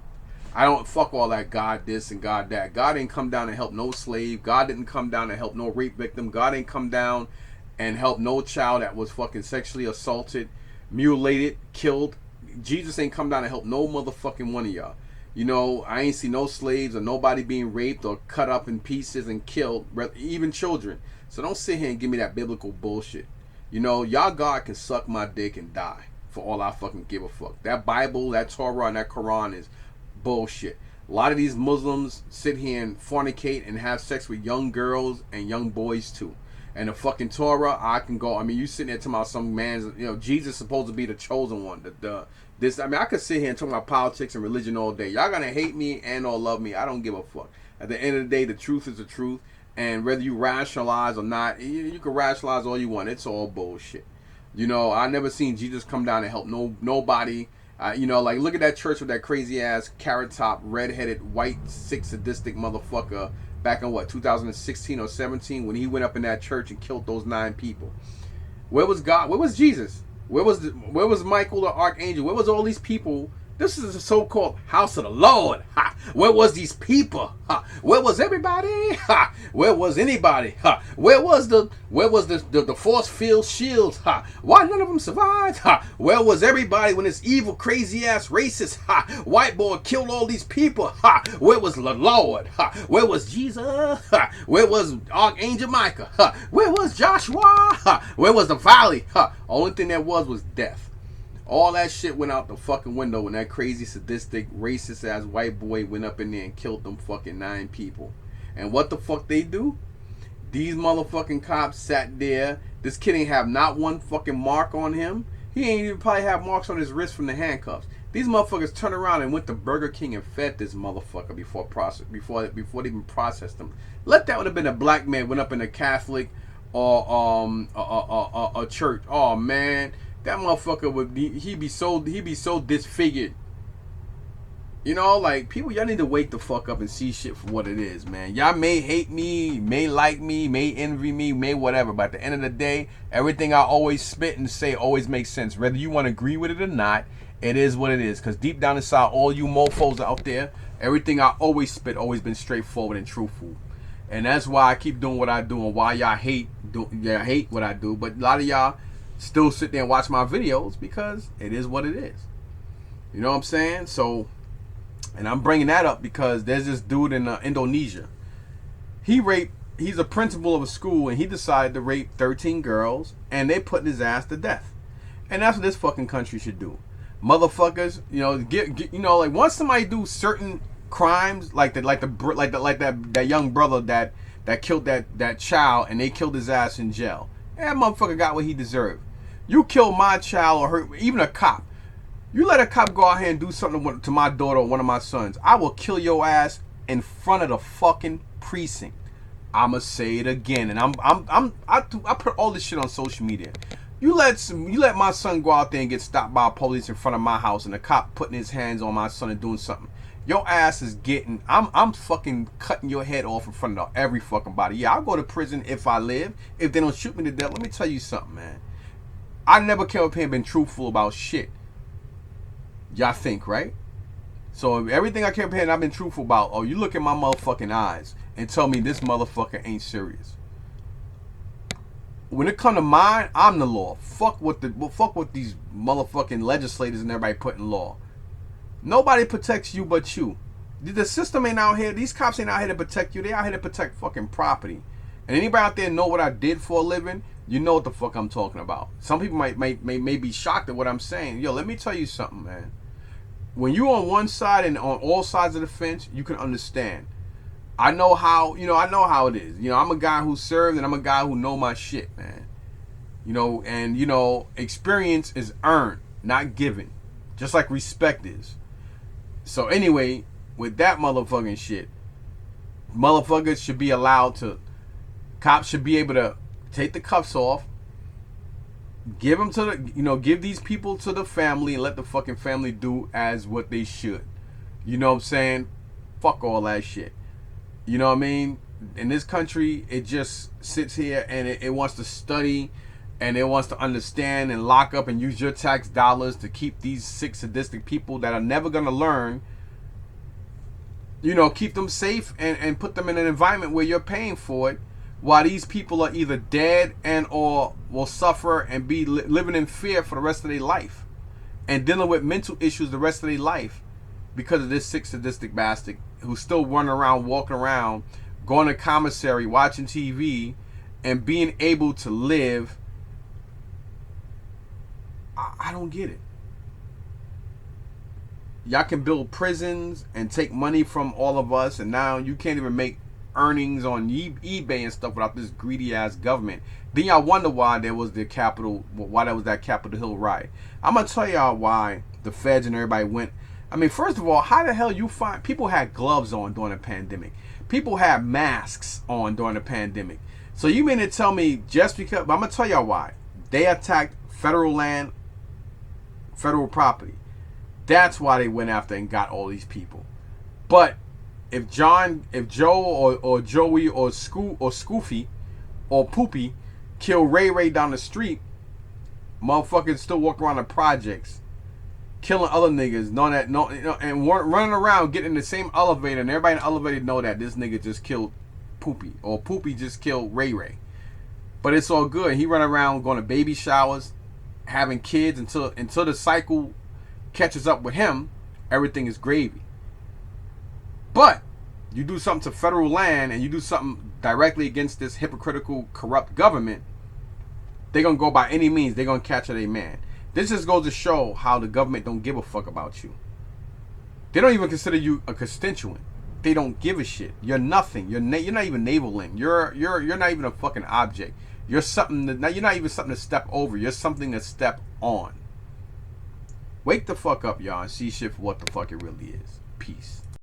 I don't fuck all that God this and God that. God didn't come down and help no slave. God didn't come down and help no rape victim. God didn't come down and help no child that was fucking sexually assaulted, mutilated, killed. Jesus ain't come down and help no motherfucking one of y'all. I ain't see no slaves or nobody being raped or cut up in pieces and killed, even children. So don't sit here and give me that biblical bullshit. Y'all God can suck my dick and die for all I fucking give a fuck. That Bible, that Torah, and that Quran is bullshit. A lot of these Muslims sit here and fornicate and have sex with young girls and young boys too. And the fucking Torah, I can go. I mean, you sitting there talking about some man's, Jesus is supposed to be the chosen one. I could sit here and talk about politics and religion all day. Y'all gonna hate me and or love me. I don't give a fuck. At the end of the day, the truth is the truth. And whether you rationalize or not, you can rationalize all you want. It's all bullshit. I never seen Jesus come down and help nobody. Like, look at that church with that crazy ass carrot top, redheaded, white, sick, sadistic motherfucker back in 2016 or 17 when he went up in that church and killed those 9 people. Where was God? Where was Jesus? Where was Michael the archangel? Where was all these people This is the so-called house of the Lord. Ha. Where was these people? Ha. Where was everybody? Ha. Where was anybody? Ha. Where was the force field shields? Ha. Why none of them survived? Ha. Where was everybody when this evil, crazy ass racist white boy killed all these people? Ha. Where was the Lord? Ha. Where was Jesus? Ha. Where was Archangel Michael? Ha. Where was Joshua? Ha. Where was the valley? Ha. Only thing that was death. All that shit went out the fucking window when that crazy, sadistic, racist ass white boy went up in there and killed them fucking 9 people. And what the fuck they do? These motherfucking cops sat there. This kid ain't have not one fucking mark on him. He ain't even probably have marks on his wrist from the handcuffs. These motherfuckers turned around and went to Burger King and fed this motherfucker before they even processed him. Let that would have been a black man went up in a Catholic or a church. Oh man. That motherfucker would be he'd be so disfigured. You know, like people, y'all need to wake the fuck up and see shit for what it is, man. Y'all may hate me, may like me, may envy me, may whatever, but at the end of the day, everything I always spit and say always makes sense. Whether you want to agree with it or not, it is what it is. Because deep down inside, all you mofos out there, everything I always spit always been straightforward and truthful. And that's why I keep doing what I do and why y'all hate what I do. But a lot of y'all still sit there and watch my videos because it is what it is. You know what I'm saying? So, and I'm bringing that up because there's this dude in Indonesia. He's a principal of a school and he decided to rape 13 girls and they put his ass to death. And that's what this fucking country should do. Motherfuckers, you know, you know, like once somebody do certain crimes like that young brother that killed that child and they killed his ass in jail. That motherfucker got what he deserved. You kill my child or hurt, even a cop. You let a cop go out here and do something to my daughter or one of my sons. I will kill your ass in front of the fucking precinct. I'ma say it again, and I put all this shit on social media. You let my son go out there and get stopped by police in front of my house, and a cop putting his hands on my son and doing something. Your ass is getting. I'm fucking cutting your head off in front of every fucking body. Yeah, I'll go to prison if I live. If they don't shoot me to death, let me tell you something, man. I never came up here and been truthful about shit. Y'all think, right? So everything I came up here and I've been truthful about, oh, you look at my motherfucking eyes and tell me this motherfucker ain't serious. When it come to mine, I'm the law. Fuck what these motherfucking legislators and everybody put in law. Nobody protects you but you. The system ain't out here. These cops ain't out here to protect you. They out here to protect fucking property. And anybody out there know what I did for a living? You know what the fuck I'm talking about. Some people may be shocked at what I'm saying. Yo, let me tell you something, man. When you on one side and on all sides of the fence, you can understand. I know how it is. You know, I'm a guy who served and I'm a guy who know my shit, man. You know, and you know, experience is earned, not given. Just like respect is. So anyway, with that motherfucking shit, motherfuckers should be allowed to, cops should be able to take the cuffs off, give them to the, you know, give these people to the family and let the fucking family do as what they should. You know what I'm saying? Fuck all that shit. You know what I mean? In this country, it just sits here and it wants to study and it wants to understand and lock up and use your tax dollars to keep these sick, sadistic people that are never going to learn, you know, keep them safe and put them in an environment where you're paying for it, while these people are either dead and or will suffer and be living in fear for the rest of their life and dealing with mental issues the rest of their life because of this sick, sadistic bastard who's still running around, walking around, going to commissary, watching TV, and being able to live. I don't get it. Y'all can build prisons and take money from all of us, and now you can't even make earnings on eBay and stuff without this greedy ass government. Then y'all wonder why there was that Capitol Hill riot. I'm gonna tell y'all why the feds and everybody went. I mean, first of all, how the hell you find people had gloves on during the pandemic? People had masks on during the pandemic. So you mean to tell me just because? I'm gonna tell y'all why they attacked federal land, federal property. That's why they went after and got all these people. But if Joe or Joey or Scoofy or Poopy kill Ray down the street, motherfuckers still walk around the projects killing other niggas, knowing that and running around getting in the same elevator, and everybody in the elevator know that this nigga just killed Poopy, or Poopy just killed Ray Ray. But it's all good. He run around going to baby showers, having kids until the cycle catches up with him. Everything is gravy. But you do something to federal land and you do something directly against this hypocritical, corrupt government, they're going to go by any means. They're going to catch a man. This just goes to show how the government don't give a fuck about you. They don't even consider you a constituent. They don't give a shit. You're nothing. You're not even naval link. You're not even a fucking object. You're something that, now you're not even something to step over. You're something to step on. Wake the fuck up, y'all, and see shit for what the fuck it really is. Peace.